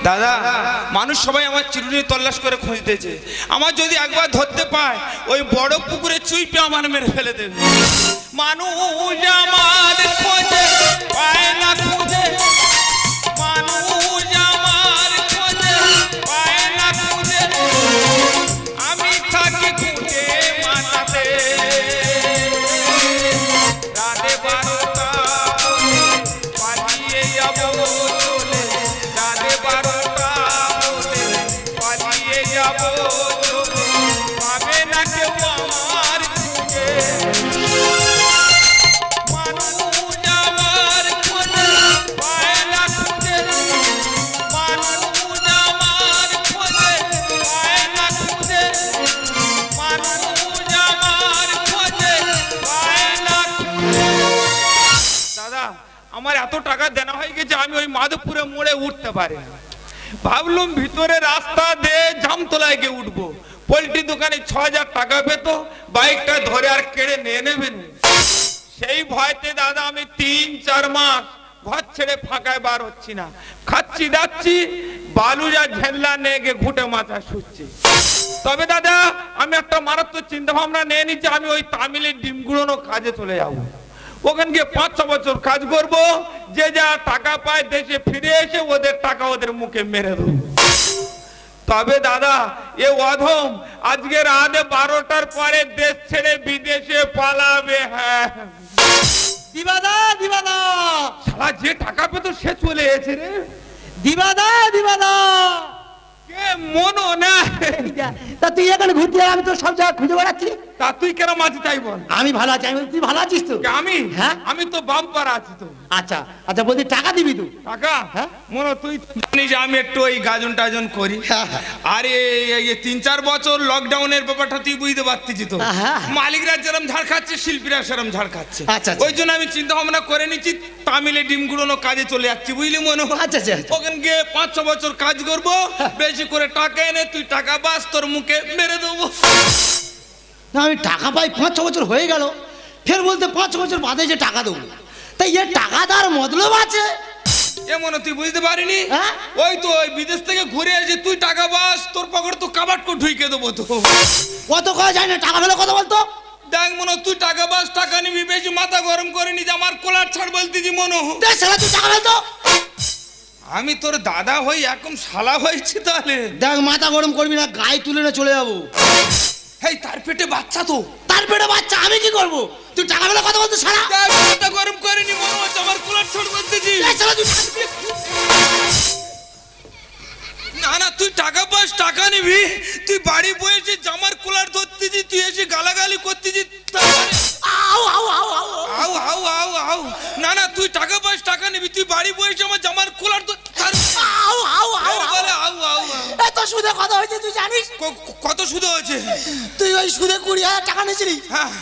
দাদা মানুষ সবাই আমার চিরুনি তল্লাশ করে খুঁজতেছে, আমার যদি একবার ধরতে পায় ওই বড় পুকুরে চুইপে আমার মেরে ফেলে দেবে। মানুষ আমার খোঁজে পায় না খুঁজে, মানুষ আমার খোঁজে পায় না খুঁজে, আমি থাকি খুঁজে মাথাতে রাতে 12টা পালিয়ে যাবো চলে, রাতে 12টা পালিয়ে যাবো চলে, পাবে না কেউ আমার খুঁজে। আমার এত টাকা দেনা হয়ে গেছে আমি ওই মাধবপুরে মোড়ে উঠতে পারি না। ভাবলুম ভিতরে রাস্তা দিয়ে জামতলায় গিয়ে উঠবো, পোল্ট্রি দোকানে 6000 টাকা পেতো, বাইকটা ধরে আর কেড়ে নিয়ে নেবেন। সেই ভয়তে দাদা আমি 3-4 মাস ঘর ছেড়ে ফাঁকায় বার হচ্ছি না, খাচ্ছি যাচ্ছি, বালুজা ঝেল্লা নিয়ে গিয়ে ঘুটে মাথা শুচ্ছি। তবে দাদা আমি একটা মারাত্মক চিন্তা ভাবনা নিয়ে নিচ্ছি, আমি ওই তামিলের ডিম গুঁড়োনো কাজে চলে যাবো, ওখানে গিয়ে 5-6 বছর কাজ করব, যে যা টাকা পায় দেশে ফিরে এসে ওদের টাকা ওদের মুখে মেরে দেবো। তবে দাদা এ অধম আজকে রাতে 12টার পরে দেশ ছেড়ে বিদেশে পালাবে। হ্যাঁ দিবাদা দিবাদা, শালা যে টাকা পেত সে চলে এসেছে রে। দিবাদা দিবাদা কে মনো না, তা তুই এখানে ঘুরতে আমি তো সব জায়গা খুঁজে বেড়াচ্ছি। তা তুই কেন মাঝি তাই বল? আমি ভালো আছি। আমি তুই ভালো আছিস তো? আমি হ্যাঁ আমি তো বাম্পার আছি তো। আচ্ছা আচ্ছা বলছি টাকা দিবি তুই? টাকা? হ্যাঁ মনো তুই জানিস আমি একটু ওই গাজন টাজন করি, আরে এই 3-4 বছর লকডাউনের ব্যাপারটা তুই বুঝতে পারতিস তো, মালিকরা যেরকম ঝাড় খাচ্ছে শিল্পীরা সেরকম ঝাড় খাচ্ছে। ওই জন্য আমি চিন্তা ভাবনা করে নিচ্ছি তামিলে ডিম গুঁড়োনো কাজে চলে যাচ্ছি, বুঝলি মনো? আচ্ছা আচ্ছা ওখানে গিয়ে 5-6 বছর কাজ করবো, বেশি করে টাকা এনে তুই টাকা বাস তোর মুখে মেরে দেবো। আমি টাকা পাই 5-6 বছর হয়ে গেল, ফের বলতে 5-6 বছর বাদে যে টাকা দেবো, তাই এর টাকা দেওয়ার মতলব আছে এমন তুই বুঝতে পারিনি? ওই তো ওই বিদেশ থেকে ঘুরে এসে তুই টাকা বাস তোর পকেটে তো কাবাট করে ঢুকে দেবো তো। কত করা যায় না টাকা ফেলে কথা বলতো। দেখ মনো তুই টাকা বাস টাকা নিবি, বেশি মাথা গরম করে নি যে আমার কোলার ছাড় বলতেছি মনো। তুই টাকা ফেলতো, আমি তোর দাদা হই এখন শালা হয়েছি, তাহলে দেখ মাথা গরম করবি না, গায়ে তুলে না চলে যাবো। এই তার পেটে বাচ্চা তো, তার পেটে বাচ্চা, আমি কি করবো? তুই টাকা ফেলে কথা বলতো সারা। মাথা গরম করে নি মনো, আমার কোলার ছাড় বলতেছি। না না তুই টাকা পাস টাকা নিবি, তুই বাড়ি বসে জামার কোলার ধরতেছি, তুই এসে গালাগালি করতেছি। না না তুই টাকা পাস টাকা নিবি, তুই বাড়ি বসে আমার জামার কোলার এত সুদে কথা হয়েছে তুই জানিস? কত সুদ হয়েছে? তুই ওই সুদে 20,000 টাকা নিয়েছিলি,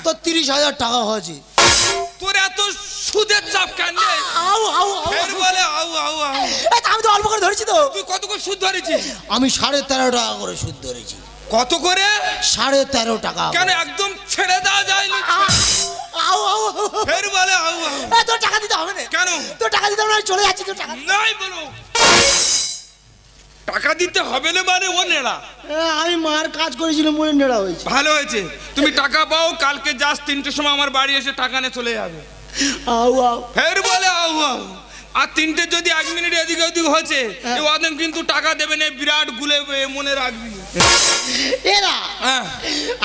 তোর 30,000 টাকা হয়েছে। তোর এত সুদের চাপ কেন? আমি তো অল্প করে ধরেছি তো। তুই কত করে সুদ ধরেছিস? আমি 13.5 টাকা করে সুদ ধরেছি। কত করে? 13.5 টাকা। কেন একদম ছেড়ে দেওয়া যায় না? ফের বলে তোর টাকা দিতে হবে না। কেন? তোর টাকা দিতে হবে না, চলে যাচ্ছি। তোর টাকা নাই বলো, টাকা দিতে হবে না মানে ও নেড়া। আমি মার কাজ করেছিলাম বলে নেড়া হয়েছে। ভালো হয়েছে, তুমি টাকা পাও, কালকে যাস 3টের সময় আমার বাড়ি এসে টাকা নিয়ে চলে যাবে। ফের বলে আর 3টে যদি 1 মিনিট এদিকে ওদিক হচ্ছে ওদের কিন্তু টাকা দেবে না, বিরাট গুলে মনে রাখবি। এরা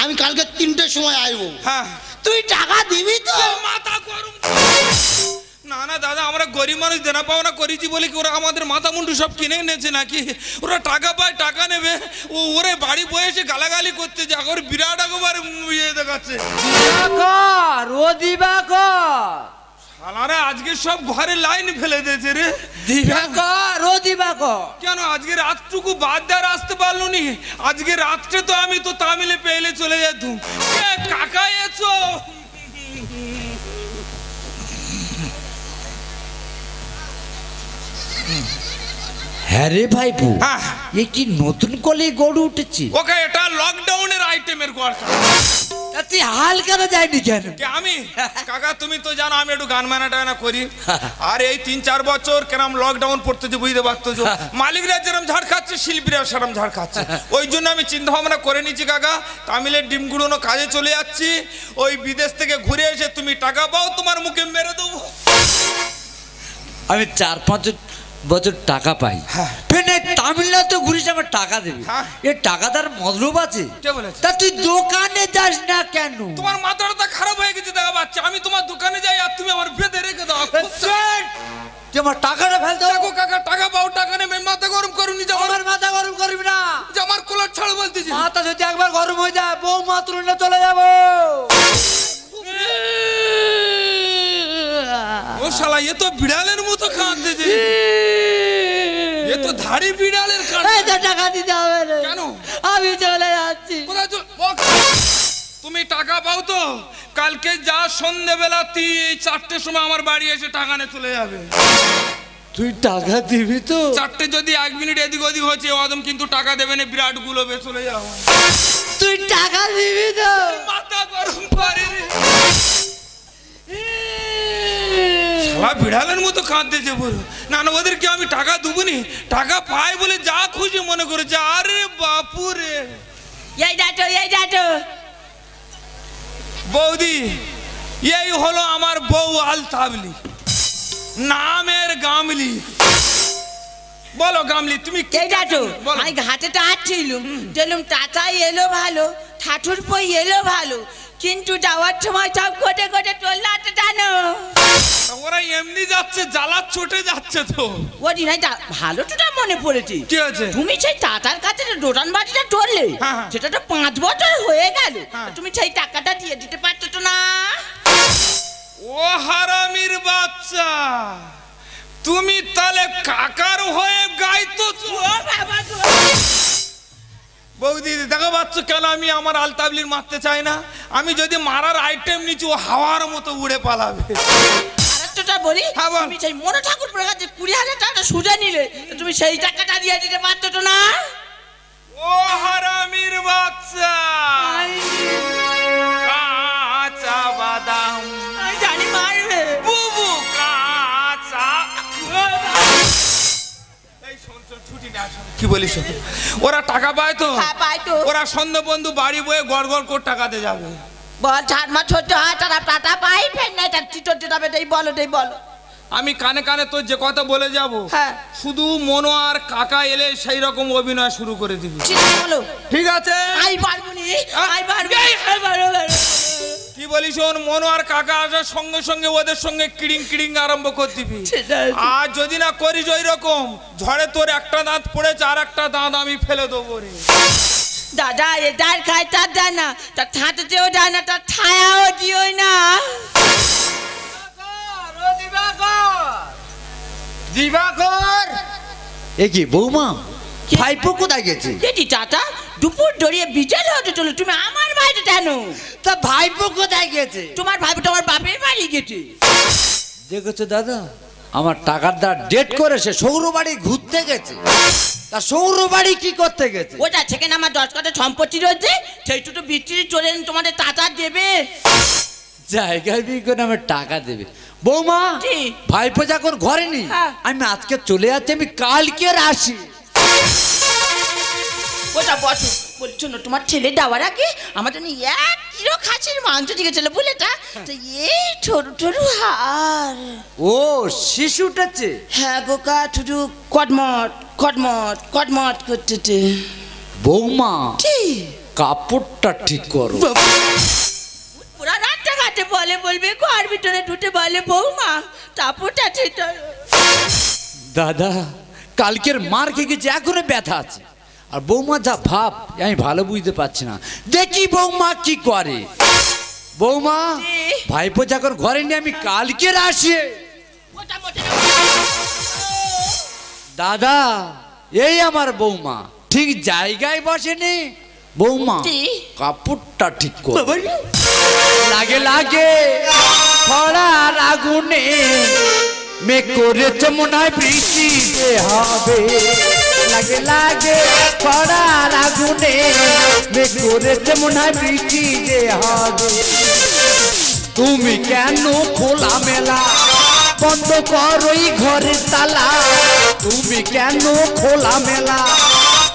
আমি কালকে 3টের সময় আসবো। হ্যাঁ তুই টাকা দিবি তো? মাথা গরম। না না দাদা আমরা গরিব মানুষ দেনা পাওনা করেছি বলে কি ওরা আমাদের মাথা মুন্ডু সব কিনে এনেছে নাকি? ওরা টাকা পায় টাকা নেবে, ওরে বাড়ি বসে গালাগালি করতে যা ওর বিরাট একবার ইয়ে দেখাচ্ছে। শালারা আজকে সব ঘরে লাইন ফেলে দিয়েছে রে। কেন আজকে রাতটুকু বাদ দেওয়ার আসতে পারলো নি? আজকে রাত্রে তো আমি তো তামিলে পেলে চলে যেতুম। কাকা এসো। হ্যাঁ রে ভাইপু, একটি নতুন কলে গড়ে উঠেছে। ওকে এটা লকডাউনের আইটেমের গড়। তা তুই হালকাটা যায়নি কেন? কে আমি? কাকা তুমি তো জানো আমি একটু গান মানা টানা করি। আর এই 3-4 বছর কেরম লকডাউন পড়তেছে বুঝতে পারতো, মালিকরা যেরকম ঝাড় খাচ্ছে শিল্পীরা সেরকম ঝাড় খাচ্ছে। ওই জন্য আমি চিন্তা ভাবনা করে নিচ্ছি কাকা, তামিলের ডিম গুঁড়োনো কাজে চলে যাচ্ছি। ওই বিদেশ থেকে ঘুরে এসে তুমি টাকা পাও, তোমার মুখে মেরে দেবো। আমি 4-5 বছর টাকা পাই, তামিলনাড়ু ঘুরিস আমার টাকা দেবে, এ টাকা তার মতলব আছে। তা তুই দোকানে যাস না কেন? তোমার মাথাটা খারাপ হয়ে গেছে দেখা পাচ্ছে। আমি তোমার দোকানে যাই আর তুমি আমার বেঁধে রেখে দাও। আমার টাকাটা ফেলতে দেখো কাকা, টাকা পাও, টাকা নেবে, মাথা গরম করুনি। আমার মাথা গরম করবি না, আমার কলার ছাড় বলতেছি। মাথা যদি একবার গরম হয়ে যায় বউ মাত্র না চলে যাবো। ও শালা, এ তো বিড়ালের মতো কাঁদতেছে, এ তো ধাড়ি বিড়ালের কাঁদছে। টাকা দিতে হবে না। কেন? আমি চলে যাচ্ছি। কোথায় তুমি টাকা পাও তো কালকে যা সন্ধ্যেবেলা 4টের সময় আমার বাড়ি এসে টাকা নিয়ে চলে যাবে। তুই টাকা দিবি তো? 4টে যদি 1 মিনিট এদিক ওদিক হচ্ছে ওদম কিন্তু টাকা দেবে না, বিরাট গুলো বে চলে যাও। তুই টাকা দিবি তো? মাথা গরম করে রে শালা, বিড়ালের মতো কাঁদতেছে বলো। না না, ওদেরকে আমি টাকা দেবনি, টাকা পাই বলে যা খুশি মনে করেছে। আরে বাপুরে, এই যাটো, এই যাটো। বৌদি, এই হলো আমার বউ আলতাবলি, নামের গামলি। বলো গামলি তুমি এই যাটো। আমি ঘাটেটা আসছিলুম, দেখলুম টাটা এলো ভালো, ঠাঠুর পই এলো ভালো, কিন্তু যাওয়ার সময় সব ঘটে ঘটে চললাটা জানো। ওরা এমনি যাচ্ছে, জ্বালার চটে যাচ্ছে তো। ওই নাই ভালো টুটা মনে পড়েছে। কি আছে? তুমি সেই টাটার কাছে দোকান বাড়িটা টরলে, সেটা তো 5 বছর হয়ে গেল। তুমি সেই টাকাটা দিয়ে দিতে পারছো তো না? ও হারামির বাচ্চা, তুমি তাহলে কাকার হয়ে গাইতো। বৌদি দেখো বাচ্চ, কেন আমি আমার আলতাবলির মারতে চাই না? আমি যদি মারার আইটেম নিচ্ছি ও হাওয়ার মতো উড়ে পালাবে। আরেকটা বলি, তুমি সেই মনো ঠাকুর কাছে 20,000 টাকা সুদে নিলে, তুমি সেই টাকাটা দিয়ে দিতে পারছো তো না? ও হারামির বাচ্চা, কাঁচা বাদাম আমি জানি মারবে বুবু, কাঁচা। কি বলিস? ওরা টাকা পায় তো? হ্যাঁ পাই তো। ওরা সন্ধ্যে বন্ধু বাড়ি বয়ে গড় গড় করে টাকাতে যাবে। বল 4 মাস ছোট হয় তারা টাটা পাই ফের না, এটা চিটর চিটাবে এই বলো, এই বলো। আমি কানে কানে তো যে কথা বলে যাব, হ্যাঁ শুধু মনো আর কাকা এলে সেই রকম অভিনয় শুরু করে দিবি। বলো ঠিক আছে? আই পারবনি, আই পারবি, আই পারবো। কি বলিস? ওর মনো আর কাকা আসার সঙ্গে সঙ্গে ওদের সঙ্গে কিড়িং কিড়িং আরম্ভ করে দিবি। আর যদি না করিস ওই রকম, ঝড়ে তোর একটা দাঁত পড়েছে আর একটা দাঁত আমি ফেলে দেবো রে। দাদা এটার খায় তার দেয় না, তার ছাঁটেও দেয় না, তার ছায়াও দিও না। দিবাকর, এ কি বৌমা, ভাইপো কোথায় গেছে? এটি চাচা দুপুর দড়িয়ে বিকেল হতে চলো, তুমি আমার বাড়িতে কেন? তা ভাইপো কোথায় গেছে? তোমার ভাইপো তোমার বাপের বাড়ি গেছে। দেখেছো দাদা, আমার টাকার দা ডেট করে সে সৌর বাড়ি ঘুরতে গেছে। তা সৌর বাড়ি কি করতে গেছে? ওটা সেখানে আমার 10 কাঠা সম্পত্তি রয়েছে, সেইটু তো বিক্রি চলে তোমাদের টাকা দেবে। জায়গায় বিক্রি করে আমার টাকা দেবে। বৌমা, ভাইপো যখন ঘরে নেই, আমি আজকে চলে যাচ্ছি, আমি কালকে আসি। ওটা বসো, বলছো না তোমার ছেলে যাওয়ার আগে আমার জন্য 1 কিলো খাসির মাংস দিয়ে ছিল বুঝলেটা, তো এই ছোটু ছোটু হার। ও শিশু উঠেছে? হ্যাঁ গোকা, ছোটু কটমট কটমট কটমট করতেছে। বৌমা কাপড়টা ঠিক করো। পুরা রাতটা ঘাটে বলে বলবে, ঘর ভিতরে ঢুটে বলে বৌমা কাপড়টা ঠিক করো। দাদা কালকের মার খেয়ে গেছে, এখনো ব্যথা আছে। আর বৌমা যা ভাব আমি ভালো বুঝতে পারছি না, দেখি বৌমা কি করে। বৌমা, ভাইপো যখন ঘরে নিয়ে আমি কালকে আসি। দাদা এই আমার বৌমা ঠিক জায়গায় বসেনি। বৌমা কাপড়টা ঠিক কর। লাগে লাগে খরার আগুনে মে করেছে মনে হয় বৃষ্টি হবে। লাগে লাগে পড়ার আগুনে মে করেছে মনে হয় বৃষ্টি যে হবে তুমি কেন খোলা মেলা বন্ধ করোই ঘরের তালা তুমি কেন খোলা মেলা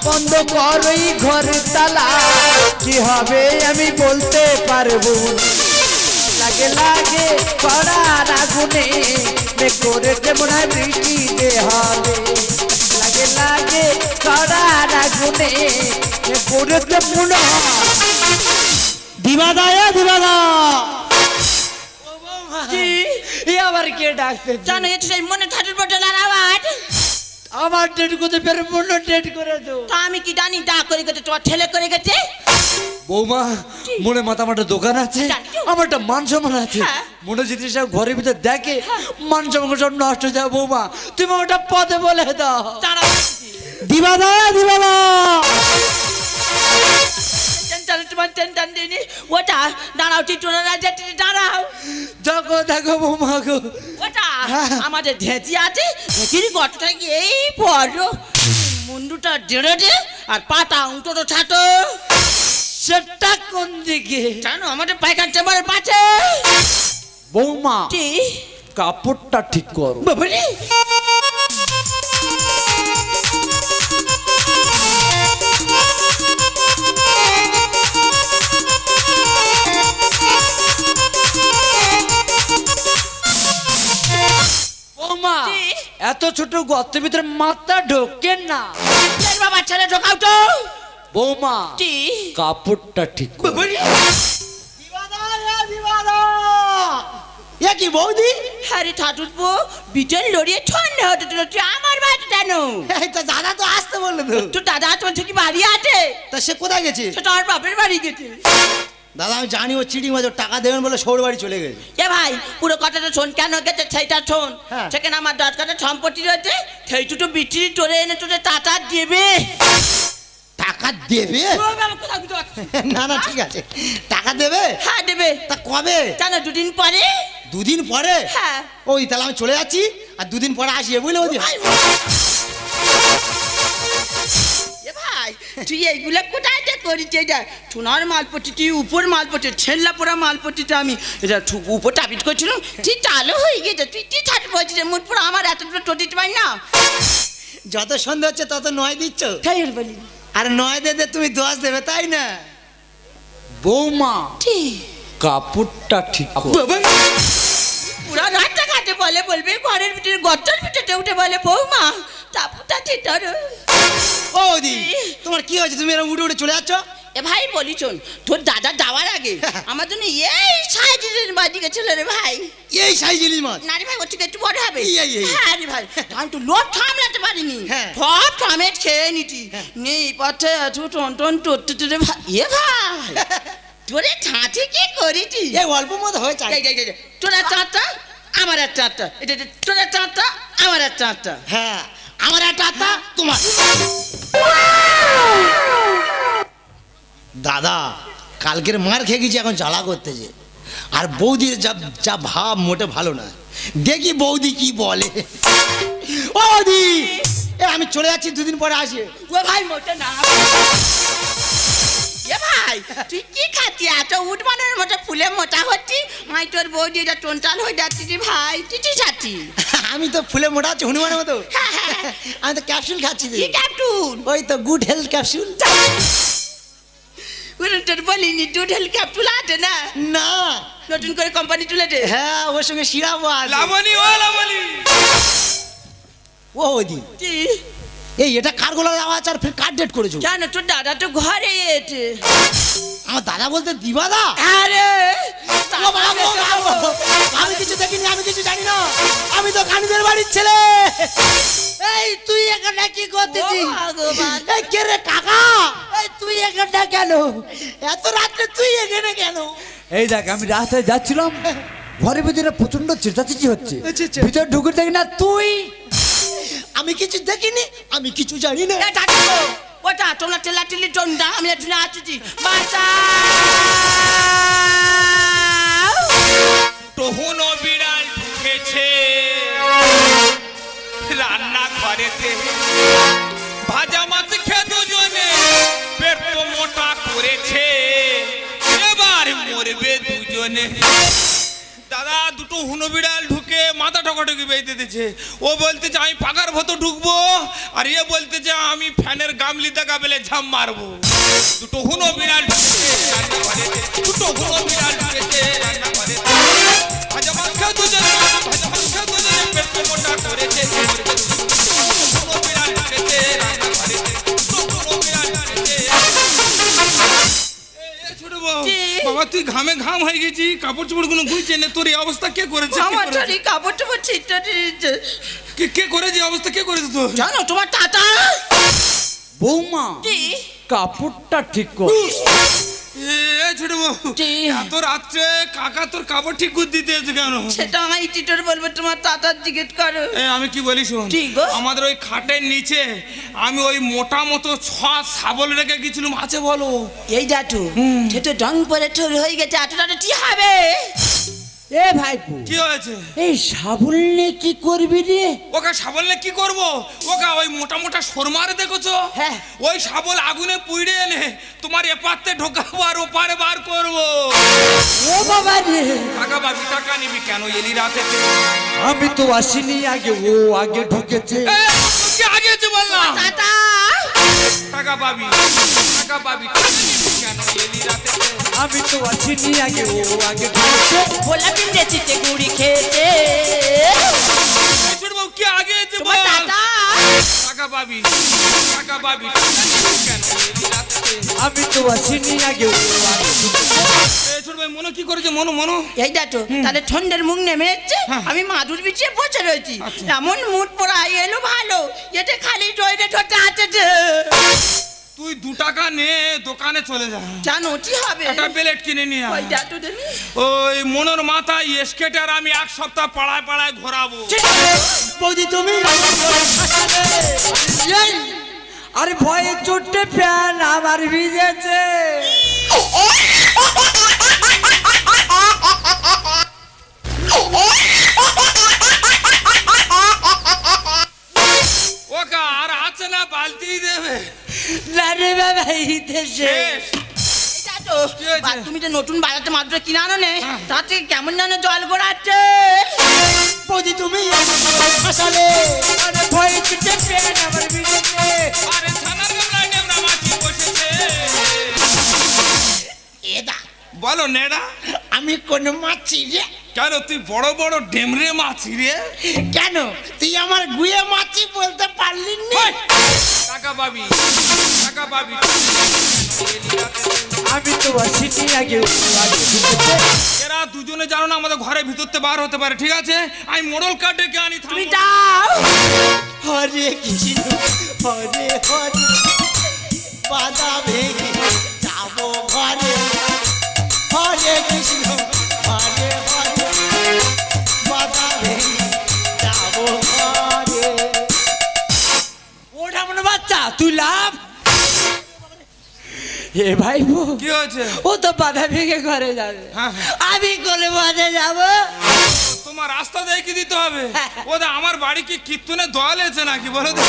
বন্ধ করোই ঘরের তালা কি হবে আমি বলতে পারবো লাগে লাগে পড়ার আগুনে মে করেছে মনে হয় বৃষ্টি যে হবে লাগে লাগে পড়ার আগুনে মে করেছে মনে হয় দিবাদা দিবাদা আবার কে ডাকতে জানো এটা সেই মনে ঠাটুর বটলার আওয়াজ আমার ডেট করতে পেরে মনে ডেট করে দাও তা আমি কি জানি ডা করে গেছে তোমার ছেলে করে গেছে বৌমা মনে মাথা মাটা দোকান আছে আমার একটা মান সম্মান আছে হ্যাঁ। মনে যদি সব ঘরের ভিতরে দেখে মান সম্মান সব নষ্ট হয়ে যায় বৌমা তুমি ওটা পদে বলে দাও দিবাদা দিবাদা তোমার টেনশন দিনি ওটা দাঁড়াও টিটুরা রাজা দাঁড়াও দেখো দেখো বৌমা গো ওটা আমাদের ঢেঁচি আছে ঢেঁচির গটটা কি এই বড় মুন্ডুটা ডেড়ে আর পাটা উঁটো ছাটো সেটা কোন দিকে জানো আমাদের পায়খান চেম্বারের পাশে বৌমা কি কাপড়টা ঠিক করো বাবারে বৌমা এত ছোট গর্তের ভিতরে মাথা ঢোকে না বাবা ছেলে ঢোকাও তো বৌমা কি কাপড়টা ঠিক করো বাবারে এ কি বৌদি আরে ঠাটুরপো বিটেল লড়িয়ে ঠান্ডা হতে দিল তুই আমার বাড়ি কেন এই তো দাদা তো আসতে বললো তো তো দাদা তোমার থেকে বাড়ি আছে তা সে কোথায় গেছে সেটা আমার বাপের বাড়ি গেছে দাদা আমি জানি ও চিড়ি মাছ টাকা দেবেন বলে সৌর বাড়ি চলে গেছে এ ভাই পুরো কথাটা শোন কেন গেছে সেইটা শোন হ্যাঁ। সেখানে আমার 10 কাঠা সম্পত্তি রয়েছে সেই দুটো বিক্রি তোরে এনে তোরে টাকা দেবে টাকা দেবে ও বাবা, কোথাও কিছু আছে? না না ঠিক আছে টাকা দেবে হ্যাঁ দেবে তা কবে জানো দুদিন পরে দুদিন পরে হ্যাঁ ওই তাহলে আমি চলে যাচ্ছি আর দুদিন পরে আসিয়ে বুঝলে বৌদি ভাই, এ ভাই তুই এইগুলা কোথায় করিস এটা সোনার মালপট্টি তুই উপর মালপট্টি ছেল্লা পোড়া মালপট্টিটা আমি এটা উপর টাপিট করছিলাম তুই চালু হয়ে গেছে তুই কি ছাড় বলছিস মুখ পুরো আমার এতগুলো টো দিতে পারি না যত সন্ধ্যা হচ্ছে তত নয় দিচ্ছ তাই আর বলি আর নয় দে তুমি 10 দেবে তাই না বৌমা ঠিক কাপড়টা ঠিক করো বাবা পুরা রাতটা কাটে বলে বলবে ঘরের ভিতরে গর্তের ভিতরে উঠে বলে বৌমা তাপুটা ঠিক ও দি তোমার কি হয়েছে তুমি এরকম উঠে উঠে চলে যাচ্ছ এ ভাই বলি শোন তোর দাদা যাওয়ার আগে আমার জন্য এই সাইজের বাড়ি গেছিল রে ভাই এই সাইজ ইলিশ মাছ না রে ভাই ওর থেকে একটু বড় হবে এই। হ্যাঁ রে ভাই আমি তো লোভ সামলাতে পারিনি হ্যাঁ। সব টমেট খেয়ে নিতি নেই পথে আছো টন টন টুটতে রে ভাই এ ভাই তোরে ছাঁচে কি করিটি এই অল্প মতো হয়েছে এই তোরা চারটা আমার একটা চারটা এটা তোরা চারটা আমার একটা চারটা হ্যাঁ আমার একটা আত্মা তোমার দাদা কালকের মার খেয়ে গেছি এখন জ্বালা করতেছে আর বৌদির যা যা ভাব মোটে ভালো না দেখি বৌদি কি বলে ও বৌদি আমি চলে যাচ্ছি দুদিন পরে আসি ও ভাই মোটা না এ ভাই তুই কি খাচ্ছি এত উঠমানের মতো ফুলে মোটা হচ্ছি মাই তোর বৌদি এটা টোনটাল হয়ে যাচ্ছি রে ভাই তুই কি খাচ্ছি আমি তো ফুলে মোটা হচ্ছে হনুমানের মতো হ্যাঁ। আমি তো ক্যাপসুল খাচ্ছি কি ক্যাপ্টুন ওই তো গুড হেলথ ক্যাপসুল ওরা তোর বলিনি দুধ হেল ক্যাপ্টুল আছে না না নতুন করে কোম্পানি তুলেছে হ্যাঁ ওর সঙ্গে সিরাপও আছে লাবণী ও লাবণী ও বৌদি এই এটা কার গলার আওয়াজ আর ফের কার ডেট করেছো জানো তোর দাদা তো ঘরে এসে আমার দাদা বলতে দিবাদা আরে ও বাবা, ও বাবা, আমি কিছু দেখিনি আমি কিছু জানি না আমি তো কানিদের বাড়ির ছেলে এই তুই এখানে কি করতেছিস ভগবান। এই কে রে কাকা এই তুই এখানে কেন এত রাত্রে তুই এখানে কেন এই দেখ আমি রাস্তায় যাচ্ছিলাম ঘরের ভিতরে প্রচন্ড চেঁচাচেঁচি হচ্ছে আচ্ছা। ভিতরে ঢুকে দেখি না তুই আমি কিছু দেখিনি আমি কিছু জানি না এ টাটা ওটা তোমরা টেলাটিলি টন্ডা আমি একটু আসছি বাঁচা তখন বিড়াল ঢুকেছে রান্না ঘরেতে ভাজা ঠকাঠকি বেঁধে দিচ্ছে। ও বলতেছে আমি পাকার ভেতর ঢুকবো, আর এ বলতেছে আমি ফ্যানের গামলি দেখা পেলে ঝাম মারবো। দুটো হুনো বিড়াল ঢুকেছে রান্নাঘরেতে, দুটো হুনো বিড়াল ঢুকেছে রান্নাঘরেতে। ভাজা মাংস দুজনে, ভাজা মাংস দুজনে পেটে মোটা করেছে। হুনো বিড়াল ঢুকেছে রান্নাঘরেতে, দুটো হুনো বিড়াল ঢুকেছে। ছোট বউ, বাবা তুই ঘামে ঘাম হয়ে গেছি, কাপড় চোপড় গুলো গুইছে না, তোর এই অবস্থা কে করেছে? আমার চলি কাপড় চোপড় ছিটটা দিয়েছে। কে করেছে অবস্থা, কে করেছে তোর? জানো তোমার টাটা বৌমা কি কাপড়টা ঠিক কর। ছোট বউ, কি? এত রাত্রে কাকা তোর কাপড় ঠিক করে দিতে এসে কেন? সেটা আমি টিটোর বলবো, তোমার টাটার জিজ্ঞেস করো। আমি কি বলি শোন, কি গো? আমাদের ওই খাটের নিচে আমি ওই মোটা মতো 6 শাবল রেখে গেছিলাম, আছে বলো? এই জাটু সে তো ডং পরে ঠোর হয়ে গেছে, আটুটাটা কি হবে? এ ভাইপো কি হয়েছে? এই সাবল নিয়ে কি করবি রে? ওকে শাবল নিয়ে কি করবো? ওকে ওই মোটা মোটা সরমারে দেখেছো? হ্যাঁ। ওই শাবল আগুনে পুড়ে এনে তোমার এপাতে ঢোকাবো আর ওপারে বার করবো। ও বাবা রে, টাকা পাবি, টাকা নিবি কেন এলি রাতে? আমি তো আসিনি আগে, ও আগে ঢুকেছে। কি আগে যে বললাম টাটা টাকা পাবি, টাকা পাবি, টাকা নিবি কেন এলি রাতে? আমি তো আসিনি আগে, ও আগে ঢুকেছে। ভোলা পিমড়ে চিটে গুড়ি খেতে। ছোট বউ কি আগে যে তোমার বল টাটা টাকা পাবি, টাকা পাবি, টাকা নিবি কেন এলি রাতে? আমি তো আসিনি আগে, ও আগে ঢুকেছে। ছোট ভাই মনো কি করেছে? মনো মনো এই দেখো তাহলে ঠন্ডার মুখ নেমে এসছে, আমি মাদুর বিছিয়ে বসে রয়েছি। এমন মুড পড়াই এলো ভালো, এতে খালি টয়লেট হতে আছে। তুই 2 টাকা নে দোকানে চলে যা, জানো কি হবে? একটা প্লেট কিনে নিয়ে ওই আয়। দেখো দেখি। ওই মনোর মাথায় স্কেটার আমি 1 সপ্তাহ পাড়ায় পাড়ায় ঘোরাবো। বৌদি তুমি এই, আরে ভয়ে চোটে প্যান আমার ভিজেছে। ওকা আর আছে না বালতি দেবে না রে বাবা, ইতে শেষ। শেষ। তো কি হয়েছে? তুমি যে নতুন বাজাতে মাদুর কিনে আনো নে, তাতে কেমন যেন জল গড়াচ্ছে। বৌদি তুমি হাসালে আরে ভয়ে চোটে প্যান আমার ভিজেছে। আরে ছানার গামলায় নেমরা মাছি বসেছে। এদা বলো নেড়া, আমি কোন মাছি রে? কেন তুই বড় বড় ডেমরে মাছি রে? কেন তুই আমার গুয়ে মাছি বলতে পারলি না? ওই, টাকা পাবি, টাকা পাবি। আমি তো আসিনি আগে, ও আগে ঢুকেছে। এরা দুজনে জানো না আমাদের ঘরের ভিতরতে বার হতে পারে, ঠিক আছে? আমি মোড়ল কার্ড ডেকে আনি। তুমি যাও। হরে কৃষ্ণ হরে হরে বাধা ভেঙে যাবো ঘরে। হরে কৃষ্ণ হরে হরে বাধা ভেঙে যাবো ঘরে। ওটা মনে বাচ্চা তুই লাভ। এ ভাইপো কি হয়েছে? ও তো বাধা ভেঙে ঘরে যাবে, হ্যাঁ, আমি কোলে বাধে যাব। তোমার রাস্তা দেখে দিতে হবে। ওদের আমার বাড়ি কি কীর্তনে দোয়াল আছে নাকি বলো তো?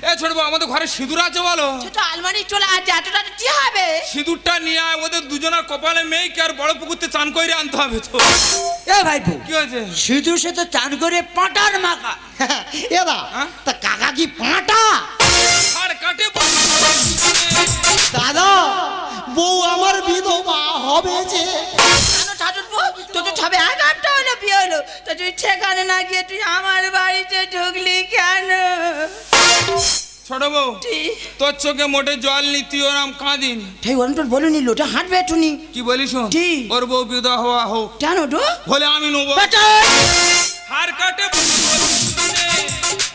এ ছোট বউ, আমাদের ঘরে সিঁদুর আছে বলো? সেটা আলমারি চলে আছে, এতটা কি হবে? সিঁদুরটা নিয়ে আয়, ওদের দুজনের কপালে মেয়েকে আর বড় পুকুরতে চান করে আনতে হবে তো। এ ভাইপো কি হয়েছে? শুধু সে তো চান করে পাটার মাখা। এদা হ্যাঁ? তা কাকা কি পাঁটা? আর কাটে দাদা বউ আমার বিধবা হবে যে। কেন ঠাকুরপো, তোর তো সবে 11টা হলো বিয়ে হলো, তো তুই সেখানে না গিয়ে তুই আমার বাড়িতে ঢুকলি কেন? ছোট বউ, তোর চোখে মোটে জল নি, তুই ওরম কাঁদিন। তাই অন্তর বলুনি লোটা হাঁটবে এটুনি। কি বলিস? কি? ওর বউ বিধবা হওয়া হোক, কেন তো? হলে আমি নেবো। হার কাটে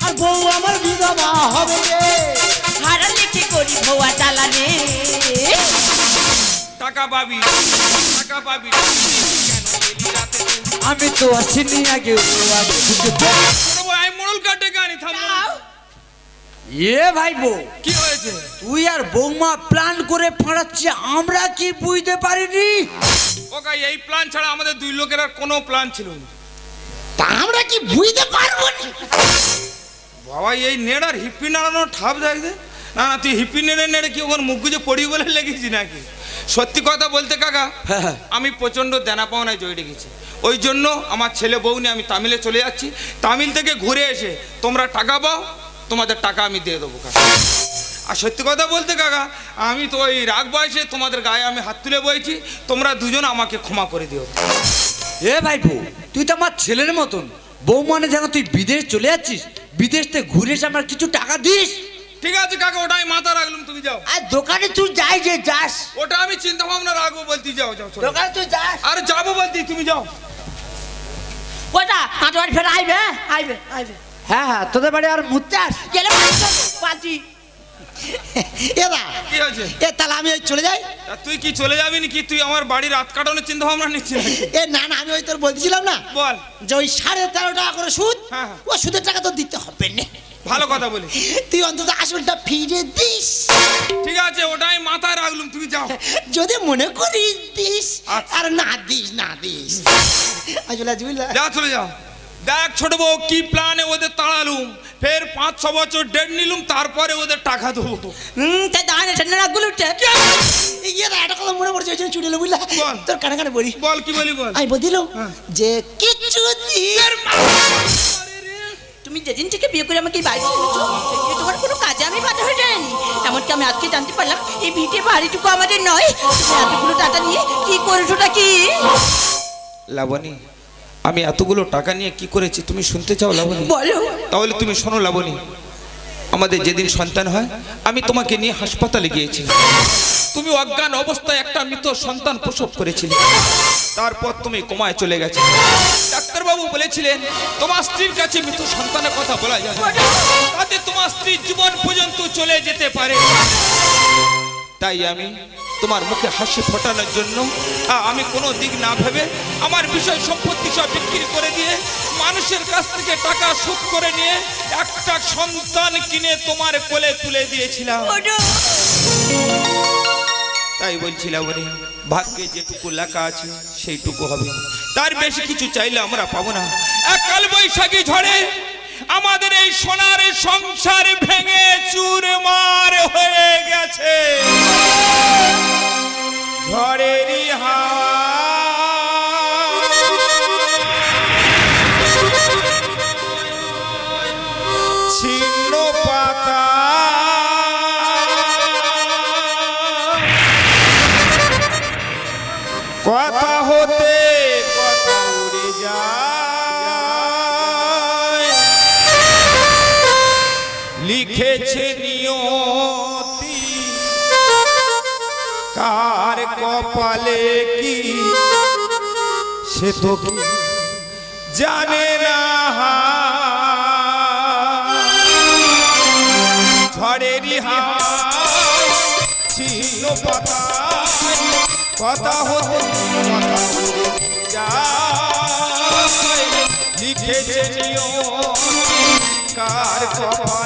আর বউ আমার বিধবা হবে যে। হারালে কি করি ভোয়া জ্বালানে? টাকা পাবি, টাকা পাবি। আমি তো আসিনি আগে, ও আগে ঢুকেছে। ছোট বউ, আমি মোড়ল কার্ড ডেকে আনি, থামো। এ ভাইপো কি হয়েছে? তুই আর বৌমা প্ল্যান করে ফাঁড়াচ্ছে, আমরা কি বুঝতে পারিনি? ওকা এই প্ল্যান ছাড়া আমাদের 2 লোকের আর কোনো প্ল্যান ছিল না। তা আমরা কি বুঝতে পারবো না? বাবা এই নেড়ার হিপ্পি নাড়ানোর ঠাপ দেখবে না? না তুই হিপ্পি নেড়ে নেড়ে কি ওখানে মুখ গুজে পড়ি বলে লেগেছি নাকি? সত্যি কথা বলতে কাকা, হ্যাঁ। আমি প্রচন্ড দেনা পাওনায় জড়িয়ে গেছি। ওই জন্য আমার ছেলে বউ নিয়ে আমি তামিলে চলে যাচ্ছি। তামিল থেকে ঘুরে এসে তোমরা টাকা পাও, তোমাদের টাকা আমি দিয়ে দেবো কাকা। আর সত্যি কথা বলতে কাকা, আমি তো ওই রাগ বয়সে তোমাদের গায়ে আমি হাত তুলে বইছি, তোমরা দুজন আমাকে ক্ষমা করে দিও। এ ভাইপো, তুই তো আমার ছেলের মতন। বউ মানে যেন তুই বিদেশ চলে যাচ্ছিস, বিদেশ থেকে ঘুরে এসে আমার কিছু টাকা দিস। ঠিক আছে কাকা, ওটা আমি মাথা রাখলাম, তুমি যাও। আর দোকানে তুই যাই যে যাস, ওটা আমি চিন্তা ভাবনা রাখবো বলতে, যাও যাও চলো। দোকানে তুই যাস। আরে যাবো বলতে, তুমি যাও। ওটা কাটোয়ার ফের আইবে, আইবে আইবে। হ্যাঁ হ্যাঁ, তোদের বাড়ি আর মুহূর্তে আস। গেলে পাঁচি এদা কি হয়েছে? এ তাহলে আমি ওই চলে যাই। তা তুই কি চলে যাবি নাকি? তুই আমার বাড়ির রাত কাটানোর চিন্তা ভাবনা নিচ্ছিস নাকি? এ না না, আমি ওই তোর বলছিলাম না বল। যে ওই 13.5 টাকা করে সুদ, হ্যাঁ, হ্যাঁ। ও সুদের টাকা তো দিতে হবে না। ভালো কথা বলি। তুই অন্তত আসলটা ফিরে দিস। ঠিক আছে, ওটা আমি মাথায় রাখলাম, তুমি যাও। যদি মনে করিস দিস, আচ্ছা। আর না দিস না দিস। আসলে বুঝলা, যা চলে যাও। দেখ ছোট বউ, কি প্ল্যানে ওদের তাড়ালুম, ফের 5-6 বছর ডেট নিলুম, তারপরে ওদের টাকা দেবো। তাই দাঁড়ানে ঠান্ডা রাখগুলো উঠে ইয়ে একটা কথা মনে পড়ছে, ওই জন্য ছুটে এলো বুঝলা। বল। তোর কানে কানে বলি। বল, কি বলি বল। আমি বলছিলাম যে কিচ্ছু তুমি যেদিন থেকে বিয়ে করে আমাকে এই বাড়িতে এনেছো, সেদিন তোমার কোনো কাজে আমি বাধা হয়ে যায়নি। এমনকি আমি আজকে জানতে পারলাম এই ভিটে বাড়িটুকু আমাদের নয়। তুমি এতগুলো টাকা নিয়ে কি করেছোটা কি? লাবণী, আমি এতগুলো টাকা নিয়ে কি করেছি তুমি শুনতে চাও লাবণী? বলো। তাহলে তুমি শোনো লাবণী। আমাদের যেদিন সন্তান হয়, আমি তোমাকে নিয়ে হাসপাতালে গিয়েছি। তুমি অজ্ঞান অবস্থায় একটা মৃত সন্তান প্রসব করেছিলে। তারপর তুমি কোমায় চলে গেছে। ডাক্তারবাবু বলেছিলেন তোমার স্ত্রীর কাছে মৃত সন্তানের কথা বলা যাবে না, তাতে তোমার স্ত্রীর জীবন পর্যন্ত চলে যেতে পারে। তাই আমি তোমার মুখে হাসি ফোটানোর জন্য আমি কোনো দিক না ভেবে আমার বিষয় সম্পত্তি সব বিক্রি করে দিয়ে মানুষের কাছ থেকে টাকা শোধ করে নিয়ে একটা সন্তান কিনে তোমার কোলে তুলে দিয়েছিলাম। তাই বলছিলাম বলি, ভাগ্যে যেটুকু লেখা আছে সেইটুকু হবে, তার বেশি কিছু চাইলে আমরা পাবো না। এক কালবৈশাখী ঝড়ে আমাদের এই সোনার সংসার ভেঙে চুরমার হয়ে গেছে। ঝড়েরই হাওয়া ছিন্ন পাতা কথা হতে কথা উড়ে যায়, লিখেছে নিয়তি কার কপালে কি সে তো জানে না। ঝড়েরই হাওয়া ছিল পাতা কথা হতে কথা উড়ে যায়, লিখেছে নিয়তি কার কপালে